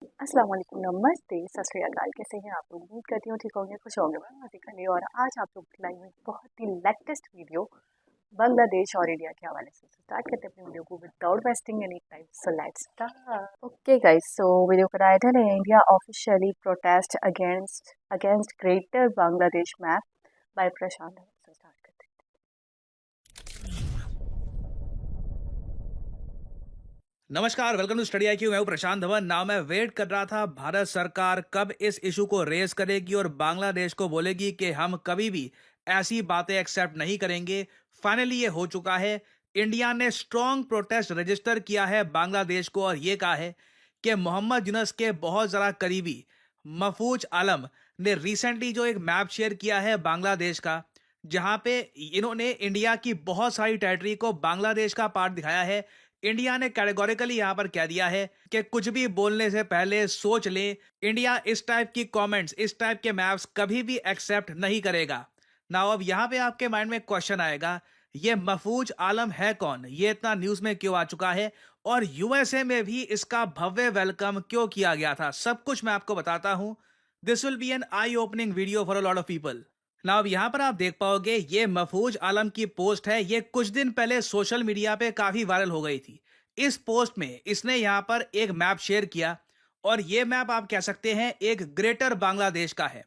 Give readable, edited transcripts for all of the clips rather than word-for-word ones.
अस्सलाम वालेकुम, नमस्ते, सत श्री अकाल। कैसे हैं आप लोग? उम्मीद करती हूँ ठीक होंगे, खुश होंगे। मैं आसिका अली और आज आप लोग के लाई हुई बहुत ही लेटेस्ट वीडियो बांग्लादेश और इंडिया के हवाले से। स्टार्ट करते हैं अपनी वीडियो को without wasting any time. So let's start. Okay guys, so video का टाइटल है India officially protest against against greater Bangladesh map bye प्रशांत। सो स्टार्ट करते हैं। नमस्कार, वेलकम टू स्टडी आईक्यू। मैं हूं प्रशांत धवन। नाउ मैं वेट कर रहा था भारत सरकार कब इस इशू को रेज करेगी और बांग्लादेश को बोलेगी कि हम कभी भी ऐसी बातें एक्सेप्ट नहीं करेंगे। फाइनली ये हो चुका है। इंडिया ने स्ट्रॉन्ग प्रोटेस्ट रजिस्टर किया है बांग्लादेश को और ये कहा है कि मोहम्मद यूनस के बहुत ज़रा करीबी महफूज आलम ने रिसेंटली जो एक मैप शेयर किया है बांग्लादेश का, जहां पे इन्होंने इंडिया की बहुत सारी टेरिटरी को बांग्लादेश का पार्ट दिखाया है। इंडिया ने कैटेगोरिकली यहां पर कह दिया है कि कुछ भी बोलने से पहले सोच लें। इंडिया इस टाइप की कमेंट्स, इस टाइप के मैप्स कभी भी एक्सेप्ट नहीं करेगा। नाउ अब यहां पे आपके माइंड में क्वेश्चन आएगा, ये महफूज आलम है कौन? ये इतना न्यूज में क्यों आ चुका है और यूएसए में भी इसका भव्य वेलकम क्यों किया गया था? सब कुछ मैं आपको बताता हूं। This will be an eye opening video for a lot of people. ना अब यहाँ पर आप देख पाओगे, ये महफूज आलम की पोस्ट है। ये कुछ दिन पहले सोशल मीडिया पे काफी वायरल हो गई थी। इस पोस्ट में इसने यहाँ पर एक मैप शेयर किया और ये मैप आप कह सकते हैं एक ग्रेटर बांग्लादेश का है।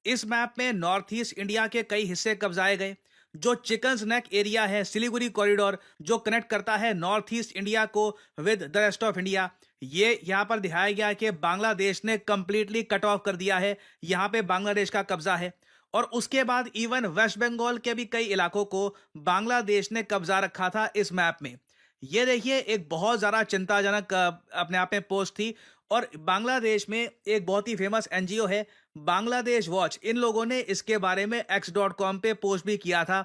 इस मैप में नॉर्थ ईस्ट इंडिया के कई हिस्से कब्जाए गए। जो चिकन्स नेक एरिया है, सिलीगुड़ी कॉरिडोर जो कनेक्ट करता है नॉर्थ ईस्ट इंडिया को with the rest of India, ये यहाँ पर दिखाया गया कि बांग्लादेश ने कंप्लीटली कट ऑफ कर दिया है। यहाँ पे बांग्लादेश का कब्जा है। और उसके बाद इवन वेस्ट बंगाल के भी कई इलाकों को बांग्लादेश ने कब्जा रखा था इस मैप में। ये देखिए, एक बहुत ज़्यादा चिंताजनक अपने आप में पोस्ट थी। और बांग्लादेश में एक बहुत ही फेमस एनजीओ है बांग्लादेश वॉच, इन लोगों ने इसके बारे में x.com पे पोस्ट भी किया था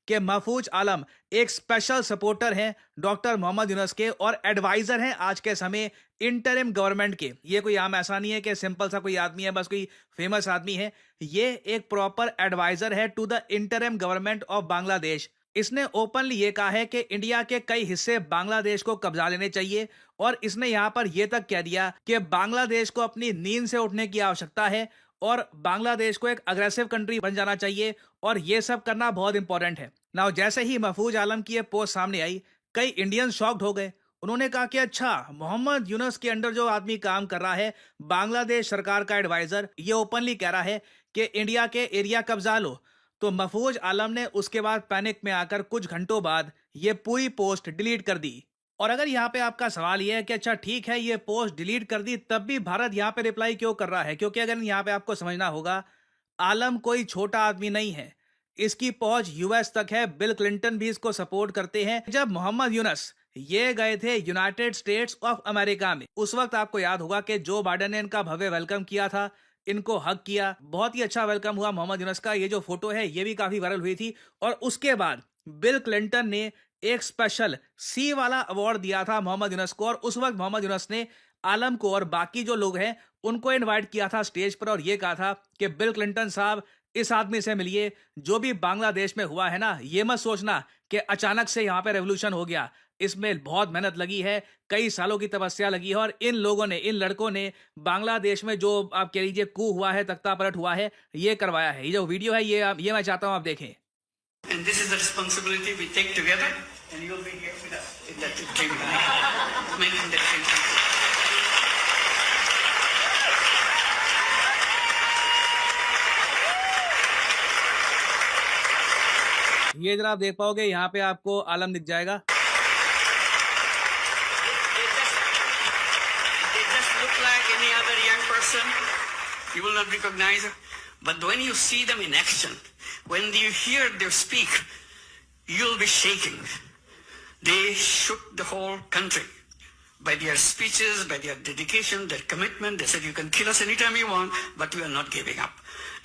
कि महफूज आलम एक स्पेशल सपोर्टर हैं डॉक्टर मोहम्मद यूनस के और एडवाइजर हैं आज के समय इंटरिम गवर्नमेंट के। ये कोई आम ऐसा नहीं है कि सिंपल सा कोई आदमी है, बस कोई फेमस आदमी है। ये एक प्रॉपर एडवाइजर है to the interim government of Bangladesh. इसने ओपनली ये कहा है कि इंडिया के कई हिस्से बांग्लादेश को कब्जा लेने चाहिए और इसने यहां पर यह तक कह दिया कि बांग्लादेश को अपनी नींद से उठने की आवश्यकता है और बांग्लादेश को एक अग्रेसिव कंट्री बन जाना चाहिए और ये सब करना बहुत इंपॉर्टेंट है। नाउ जैसे ही महफूज आलम की ये पोस्ट सामने आई, कई इंडियंस शॉक्ड हो गए। उन्होंने कहा कि अच्छा, मोहम्मद यूनस के अंडर जो आदमी काम कर रहा है, बांग्लादेश सरकार का एडवाइजर, ये ओपनली कह रहा है कि इंडिया के एरिया कब्जा लो। तो महफूज आलम ने उसके बाद पैनिक में आकर कुछ घंटों बाद ये पूरी पोस्ट डिलीट कर दी। और अगर यहाँ पे आपका सवाल ये है कि अच्छा ठीक है, ये पोस्ट डिलीट कर दी, तब भी भारत यहाँ पे रिप्लाई क्यों कर रहा है? क्योंकि अगर यहाँ पे आपको समझना होगा, आलम कोई छोटा आदमी नहीं है। इसकी पहुंच यूएस तक है। बिल क्लिंटन भी इसको सपोर्ट करते हैं। जब मोहम्मद यूनस ये गए थे यूनाइटेड स्टेट्स ऑफ अमेरिका में, उस वक्त आपको याद होगा कि जो बाइडेन ने इनका भव्य वेलकम किया था, इनको हक किया। बहुत ही अच्छा वेलकम हुआ मोहम्मद यूनस का। ये जो फोटो है ये भी काफी वायरल हुई थी। और उसके बाद बिल क्लिंटन ने एक स्पेशल सी वाला अवार्ड दिया था मोहम्मद यूनस को और उस वक्त मोहम्मद यूनस ने आलम को और बाकी जो लोग हैं उनको इनवाइट किया था स्टेज पर और ये कहा था कि बिल क्लिंटन साहब, इस आदमी से मिलिए। जो भी बांग्लादेश में हुआ है ना, ये मत सोचना कि अचानक से यहाँ पे रेवोल्यूशन हो गया। इसमें बहुत मेहनत लगी है, कई सालों की तपस्या लगी है और इन लोगों ने, इन लड़कों ने बांग्लादेश में जो आप कह लीजिए कू हुआ है, तख्ता पलट हुआ है, ये करवाया है। ये जो वीडियो है ये मैं चाहता हूँ आप देखें। And this is the responsibility we take together, and you will be here with us in that dream, making that dream come true. ये जरा आप देख पाओगे, यहाँ पे आपको आलम दिख जाएगा। They just look like any other young person. You will not recognize them. But when you see them in action, when you hear them speak, you'll be shaking. They shook the whole country by their speeches, by their dedication, their commitment. They said, you can kill us anytime you want, but we are not giving up.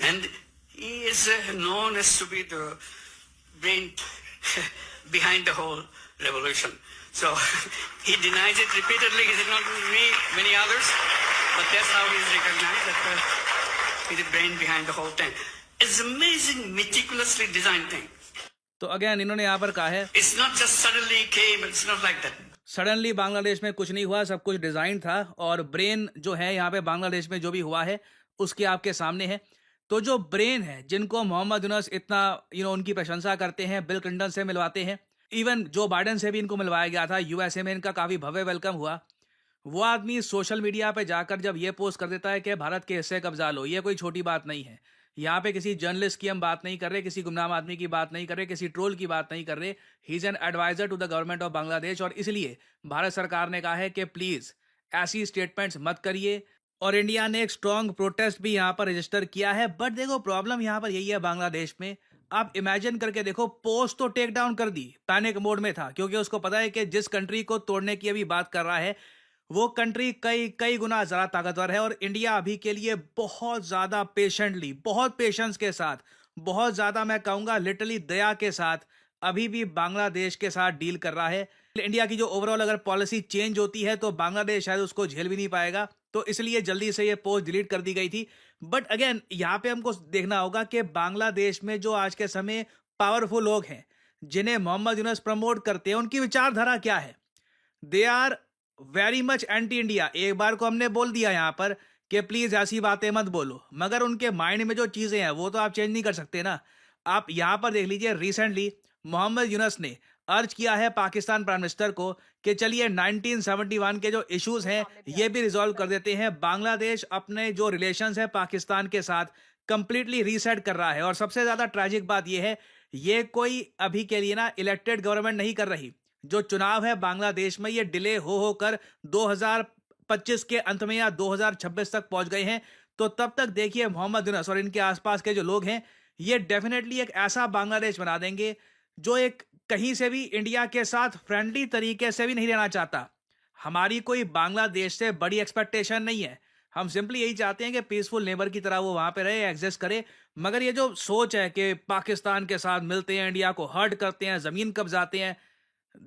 And he is known as to be the brain behind the whole revolution. So he denies it repeatedly. He said, not me, many others. But that's how he is recognized, that he's the brain behind the whole thing. It's amazing, meticulously designed thing. तो again इन्होंने यहाँ पर कहा है, It's not just suddenly came, it's not like that. Suddenly Bangladesh में कुछ नहीं हुआ, सब कुछ डिजाइन था और ब्रेन जो है यहाँ पे बांग्लादेश में जो भी हुआ है उसके आपके सामने है। तो जो ब्रेन है जिनको मोहम्मद यूनस इतना उनकी प्रशंसा करते हैं, बिल क्लिंटन से मिलवाते हैं, इवन जो बाइडन से भी इनको मिलवाया गया था, यूएसए में इनका काफी भव्य वेलकम हुआ। वो आदमी सोशल मीडिया पे जाकर जब ये पोस्ट कर देता है कि भारत के हिस्से कब्जा लो, ये कोई छोटी बात नहीं है। यहाँ पे किसी जर्नलिस्ट की हम बात नहीं कर रहे, किसी गुमनाम आदमी की बात नहीं कर रहे, किसी ट्रोल की बात नहीं कर रहे। He is an adviser to the government of Bangladesh और इसलिए भारत सरकार ने कहा है कि प्लीज ऐसी स्टेटमेंट्स मत करिए। और इंडिया ने एक स्ट्रॉन्ग प्रोटेस्ट भी यहाँ पर रजिस्टर किया है। बट देखो प्रॉब्लम यहाँ पर यही है बांग्लादेश में, आप इमेजिन करके देखो, पोस्ट तो टेक डाउन कर दी, पैनिक मोड में था क्योंकि उसको पता है कि जिस कंट्री को तोड़ने की अभी बात कर रहा है वो कंट्री कई कई गुना ज्यादा ताकतवर है। और इंडिया अभी के लिए बहुत ज्यादा पेशेंटली, बहुत पेशेंस के साथ, बहुत ज्यादा मैं कहूंगा लिटरली दया के साथ अभी भी बांग्लादेश के साथ डील कर रहा है। इंडिया की जो ओवरऑल अगर पॉलिसी चेंज होती है तो बांग्लादेश शायद उसको झेल भी नहीं पाएगा, तो इसलिए जल्दी से ये पोस्ट डिलीट कर दी गई थी। बट अगेन यहाँ पे हमको देखना होगा कि बांग्लादेश में जो आज के समय पावरफुल लोग हैं जिन्हें मोहम्मद यूनस प्रमोट करते हैं, उनकी विचारधारा क्या है। They are very much anti India. एक बार को हमने बोल दिया यहाँ पर कि प्लीज ऐसी बातें मत बोलो, मगर उनके माइंड में जो चीजें हैं वो तो आप चेंज नहीं कर सकते ना। आप यहाँ पर देख लीजिए, रिसेंटली मोहम्मद यूनस ने अर्ज किया है पाकिस्तान प्राइम मिनिस्टर को कि चलिए 1971 के जो इश्यूज हैं ये भी रिजॉल्व कर देते हैं। बांग्लादेश अपने जो रिलेशंस है पाकिस्तान के साथ कंप्लीटली रीसेट कर रहा है। और सबसे ज्यादा ट्रैजिक बात यह है, ये कोई अभी के लिए ना इलेक्टेड गवर्नमेंट नहीं कर रही। जो चुनाव है बांग्लादेश में ये डिले हो होकर 2025 के अंत में या 2026 तक पहुंच गए हैं। तो तब तक देखिए मोहम्मद यूनस और इनके आसपास के जो लोग हैं ये डेफिनेटली एक ऐसा बांग्लादेश बना देंगे जो एक कहीं से भी इंडिया के साथ फ्रेंडली तरीके से भी नहीं रहना चाहता। हमारी कोई बांग्लादेश से बड़ी एक्सपेक्टेशन नहीं है, हम सिंपली यही चाहते हैं कि पीसफुल नेबर की तरह वो वहां पे रहे, एग्जिस्ट करे। मगर ये जो सोच है कि पाकिस्तान के साथ मिलते हैं, इंडिया को हर्ट करते हैं, जमीन कब्जाते हैं,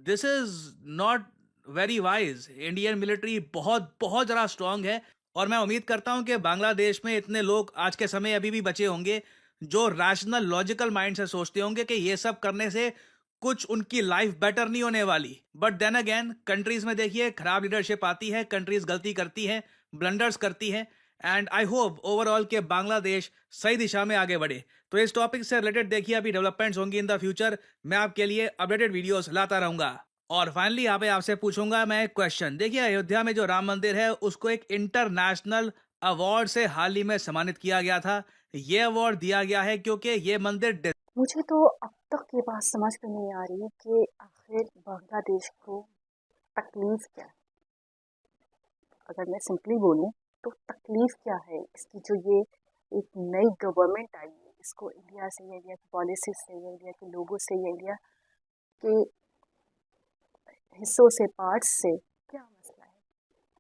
this is not very wise. Indian military बहुत बहुत ज़्यादा स्ट्रांग है और मैं उम्मीद करता हूं कि बांग्लादेश में इतने लोग आज के समय अभी भी बचे होंगे जो रैशनल लॉजिकल माइंड से सोचते होंगे कि ये सब करने से कुछ उनकी लाइफ बेटर नहीं होने वाली। बट देन अगेन कंट्रीज में देखिए खराब लीडरशिप आती है, कंट्रीज गलती करती है, ब्लंडर्स करती है, एंड आई होप ओवरऑल के बांग्लादेश सही दिशा में आगे बढ़े। तो इस टॉपिक से रिलेटेड देखिए अभी डेवलपमेंट्स होंगी इन द फ्यूचर, मैं आपके लिए अपडेटेड वीडियोस लाता रहूंगा। और फाइनली यहाँ पे आपसे पूछूंगा मैं एक क्वेश्चन। देखिए अयोध्या में जो राम मंदिर है उसको एक इंटरनेशनल अवार्ड से हाल ही में सम्मानित किया गया था। ये अवार्ड दिया गया है क्योंकि ये मंदिर, मुझे तो अब तक ये बात समझ में नहीं आ रही कि आखिर बांग्लादेश को तकलीफ क्या है। अगर मैं सिंपली बोलूँ तो तकलीफ क्या है इसकी, जो ये एक नई गवर्नमेंट आई है, इसको इंडिया से या इंडिया की पॉलिसी से या इंडिया के लोगों से या इंडिया के हिस्सों से, पार्ट्स से क्या मसला है,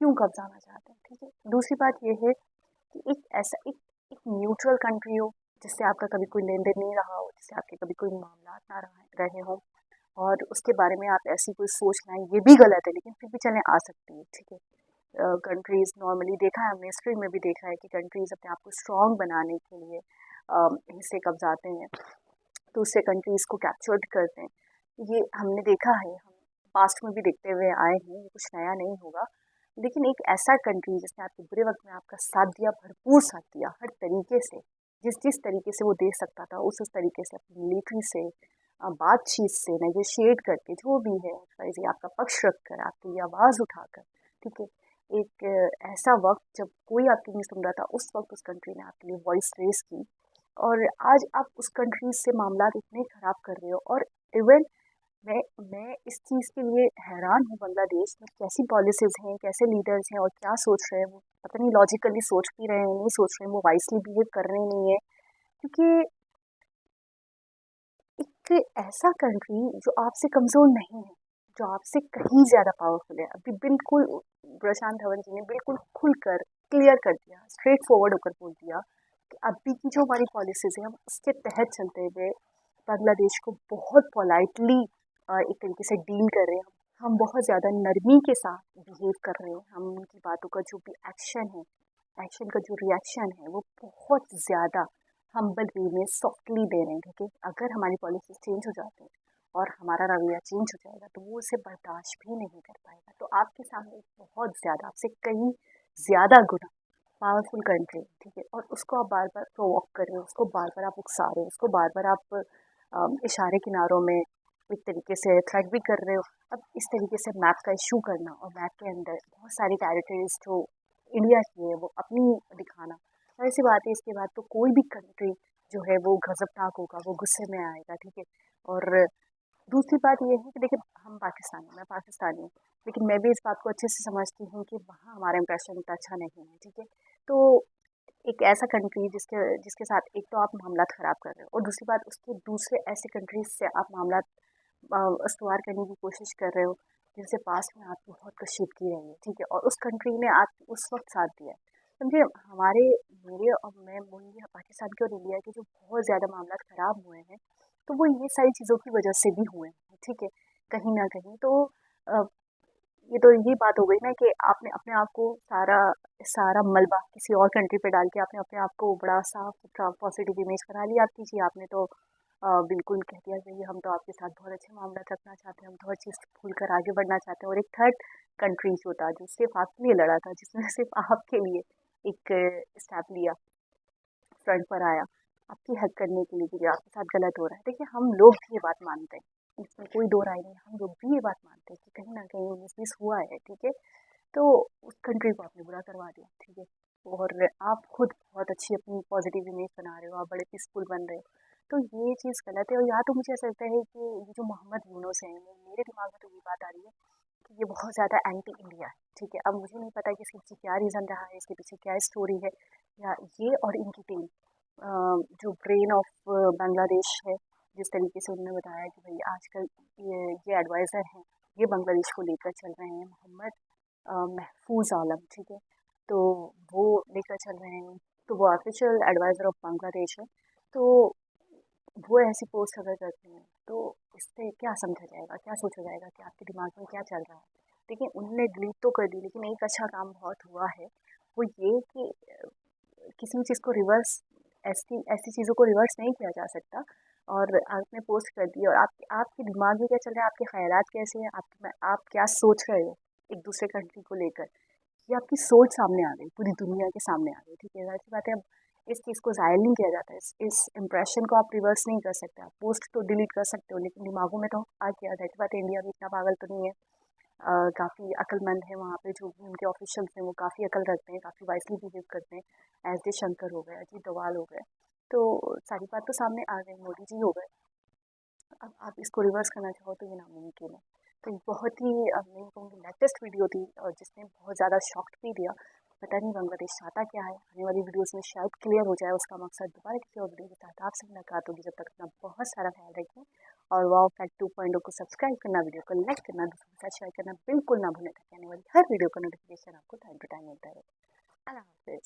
क्यों कब्जाना चाहते हैं। ठीक है, दूसरी बात ये है कि एक ऐसा एक न्यूट्रल कंट्री हो जिससे आपका कभी कोई लेन देन नहीं रहा हो, जिससे आपके कभी कोई मामला ना रहे हों, और उसके बारे में आप ऐसी कोई सोच लाएं, ये भी गलत है, लेकिन फिर भी चलें आ सकती है। ठीक है, कंट्रीज़ नॉर्मली देखा है हमने, हिस्ट्री में भी देखा है कि कंट्रीज़ अपने आप को स्ट्रॉन्ग बनाने के लिए हिस्से कब्जाते हैं, दूसरे कंट्रीज़ को कैप्चर्ड करते हैं। ये हमने देखा है, हम पास्ट में भी देखते हुए आए हैं, ये कुछ नया नहीं होगा। लेकिन एक ऐसा कंट्री जिसने आपके बुरे वक्त में आपका साथ दिया, भरपूर साथ दिया हर तरीके से, जिस तरीके से वो दे सकता था उस तरीके से, अपनी मिलिट्री से, बातचीत से, नेगोशिएट करके, जो भी है ये आपका पक्ष रख कर, आपकी ये आवाज़ उठाकर। ठीक है, एक ऐसा वक्त जब कोई आपकी नहीं सुन रहा था, उस वक्त उस कंट्री ने आपके लिए वॉइस रेस की, और आज आप उस कंट्री से मामला इतने ख़राब कर रहे हो। और इवन मैं इस चीज़ के लिए हैरान हूँ, बांग्लादेश में कैसी पॉलिसीज़ हैं, कैसे लीडर्स हैं और क्या सोच रहे हैं। वो पता नहीं लॉजिकली सोच भी रहे हैं, नहीं सोच रहे हैं, वो वाइसली बिहेव कर रहे नहीं है। क्योंकि एक ऐसा कंट्री जो आपसे कमज़ोर नहीं है, जो आपसे कहीं ज़्यादा पावरफुल है, अभी बिल्कुल प्रशांत धवन जी ने बिल्कुल खुलकर क्लियर कर दिया, स्ट्रेट फॉरवर्ड होकर बोल दिया कि अभी की जो हमारी पॉलिसीज़ हैं हम उसके तहत चलते हुए बांग्लादेश को बहुत पोलाइटली एक तरीके से डील कर रहे हैं। हम बहुत ज़्यादा नरमी के साथ बिहेव कर रहे हैं। हम उनकी बातों का जो भी एक्शन है, एक्शन का जो रिएक्शन है, वो बहुत ज़्यादा हम्बल वे में सॉफ्टली दे रहे हैं। ठीक है, अगर हमारी पॉलिसी चेंज हो जाती है और हमारा रवैया चेंज हो जाएगा तो वो उसे बर्दाश्त भी नहीं कर पाएगा। तो आपके सामने बहुत ज़्यादा, आपसे कहीं ज़्यादा गुना पावरफुल कंट्री, ठीक है, और उसको आप बार बार प्रोवोक कर रहे हो, उसको बार बार आप उकसा रहे हो, उसको बार बार आप इशारे किनारों में एक तरीके से थ्रेट भी कर रहे हो। अब इस तरीके से मैप का इशू करना और मैप के अंदर बहुत सारी टेरिटरीज जो इंडिया की है वो अपनी दिखाना, ऐसी बात है। इसके बाद तो कोई भी कंट्री जो है वो गजबनाक होगा, वो गुस्से में आएगा, ठीक है। और दूसरी बात ये है कि देखिए हम पाकिस्तानी, मैं पाकिस्तानी हूँ, लेकिन मैं भी इस बात को अच्छे से समझती हूँ कि वहाँ हमारा इंप्रेशन इतना अच्छा नहीं है, ठीक है। तो एक ऐसा कंट्री जिसके जिसके साथ एक तो आप मामला ख़राब कर रहे हो और दूसरी बात उसके दूसरे ऐसे कंट्रीज से आप मामला इस्तवार करने की कोशिश कर रहे हो जिनसे पास में आपकी बहुत कशीदगी रही है, ठीक है, और उस कंट्री ने आप उस वक्त साथ दिया है। समझे, हमारे मेरे और मैं बोलूँगी पाकिस्तान के और इंडिया के जो बहुत ज़्यादा मामला ख़राब हुए हैं तो वो ये सारी चीज़ों की वजह से भी हुए हैं, ठीक है, कहीं ना कहीं। तो अ, ये तो यही बात हो गई ना कि आपने अपने आप को सारा सारा मलबा किसी और कंट्री पे डाल के आपने अपने आप को बड़ा साफ सुथरा पॉजिटिव इमेज बना लिया आपकी जी। आपने तो बिल्कुल कह दिया कि हम तो आपके साथ बहुत अच्छे मामला रखना चाहते हैं, हम तो हर चीज़ भूल कर आगे बढ़ना चाहते हैं। और एक थर्ड कंट्री जो था जो सिर्फ आपके लिए लड़ा था, जिसने सिर्फ आपके लिए एक स्टेप लिया, फ्रंट पर आया आपकी हेल्प करने के लिए कि जो आपके साथ गलत हो रहा है। देखिए हम लोग भी ये बात मानते हैं, इसमें कोई दो राय नहीं, हम लोग भी ये बात मानते हैं कि कहीं ना कहीं 19-20 हुआ है, ठीक है। तो उस कंट्री को आपने बुरा करवा दिया, ठीक है, और आप खुद बहुत अच्छी अपनी पॉजिटिव इमेज बना रहे हो, आप बड़े पीसफुल बन रहे हो। तो ये चीज़ गलत है। और यहाँ तो मुझे ऐसा लगता है कि ये जो मोहम्मद यूनुस हैं, मेरे दिमाग में तो ये बात आ रही है कि ये बहुत ज़्यादा एंटी इंडिया है, ठीक है। अब मुझे नहीं पता कि इसके पीछे क्या रीज़न रहा है, इसके पीछे क्या स्टोरी है, या ये और इनकी टीम जो ब्रेन ऑफ बांग्लादेश है, जिस तरीके से उन्होंने बताया कि भाई आजकल ये एडवाइज़र हैं, ये बांग्लादेश को लेकर चल रहे हैं, मोहम्मद महफूज आलम, ठीक है, तो वो लेकर चल रहे हैं, तो वो ऑफिशियल एडवाइज़र ऑफ बांग्लादेश है। तो वो ऐसी पोस्ट अगर करते हैं तो इससे क्या समझा जाएगा, क्या सोचा जाएगा कि आपके दिमाग में क्या चल रहा है। देखिए उन्होंने डिलीट तो कर दी, लेकिन एक अच्छा काम बहुत हुआ है, वो ये कि किसी भी चीज़ को रिवर्स, ऐसी ऐसी चीज़ों को रिवर्स नहीं किया जा सकता। और आपने पोस्ट कर दी और आपके दिमाग में क्या चल रहा है, आपके ख्यालात कैसे हैं, आप क्या सोच रहे हो एक दूसरे कंट्री को लेकर, ये आपकी सोच सामने आ गई, पूरी दुनिया के सामने आ गई, ठीक है। ज़ाहिर सी बात है अब इस चीज़ को ज़ाहिर नहीं किया जाता है, इस इम्प्रेशन को आप रिवर्स नहीं कर सकते। आप पोस्ट तो डिलीट कर सकते हो, लेकिन दिमागों में तो आ गया। ज़ाहिर सी बात है इंडिया भी इतना पागल तो नहीं है, काफ़ी अक्लमंद है वहाँ पे जो भी उनके ऑफिशियल्स हैं, वो काफ़ी अकल रखते हैं, काफ़ी वाइसली बिहेव करते हैं। एस डी शंकर हो गए, अजीत डोभाल हो गए, तो सारी बात तो सामने आ गई, मोदी जी हो गए। अब आप इसको रिवर्स करना चाहो तो ये नामुमकिन है। तो ये बहुत ही मैं कहूँगी लेटेस्ट वीडियो थी और जिसने बहुत ज़्यादा शॉक भी दिया। पता नहीं बांग्लादेश चाहता क्या है, आने वाली वीडियोस में शायद क्लियर हो जाए उसका मकसद। दोबारा किसी और वीडियो के साथ आपसे मुलाकात होगी, जब तक अपना बहुत सारा ख्याल रखें। और वाओ फैक्ट 2.0 को सब्सक्राइब करना, वीडियो को लाइक करना, दूसरों के साथ शेयर करना बिल्कुल ना भूलें, ताकि आने वाली हर वीडियो का नोटिफिकेशन आपको टाइम टू टाइम मिलता रहे। अल्लाह हाफिज़।